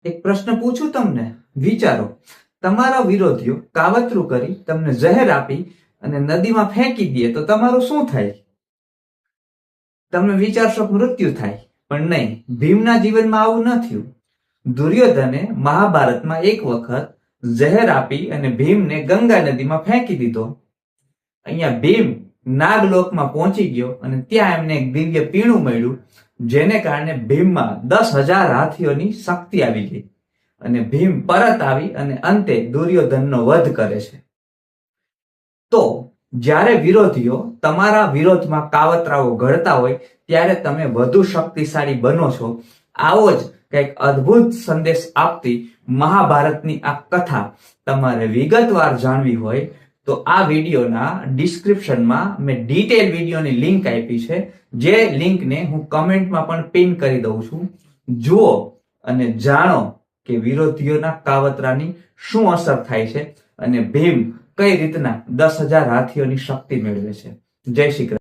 એક પ્રશ્ન પૂછું તમને, વિચારો. તમારા વિરોધીઓ કાવતરું કરી તમને ઝહેર આપી અને નદીમાં ફેંકી દે તો તમારું શું થાય? તમે વિચારશો મૃત્યુ થાય, પણ નહીં, ભીમના જીવનમાં આવું ન થયું. દુર્યોધને મહાભારતમાં એક વખત ઝહેર આપી અને ભીમને ગંગા નદીમાં ફેંકી દીધો. અહીંયા ભીમ નાગલોકમાં પહોંચી ગયો અને ત્યાં એમને એક દિવ્ય પીણું મળ્યું, જેને કારણે ભીમમાં 10,000 હાથીઓની શક્તિ આવી ગઈ અને ભીમ પરત આવી અને અંતે દુર્યોધનનો વધ કરે છે. તો જ્યારે વિરોધીઓ તમારા વિરોધમાં કાવતરાઓ ઘડતા હોય ત્યારે તમે વધુ શક્તિશાળી બનો છો. આવો જ કંઈક અદ્ભુત સંદેશ આપતી મહાભારતની આ કથા તમારે વિગતવાર જાણવી હોય તો આ વિડીયોના ડિસ્ક્રિપ્શનમાં મેં ડિટેલ વિડીયોની લિંક આપી છે, જે લિંકને હું કમેન્ટમાં પણ પિન કરી દઉં છું. જુઓ અને જાણો કે વિરોધીઓના કાવતરાની શું અસર થાય છે અને ભીમ કઈ રીતના 10,000 હાથીઓની શક્તિ મેળવે છે. જય શ્રી કૃષ્ણ.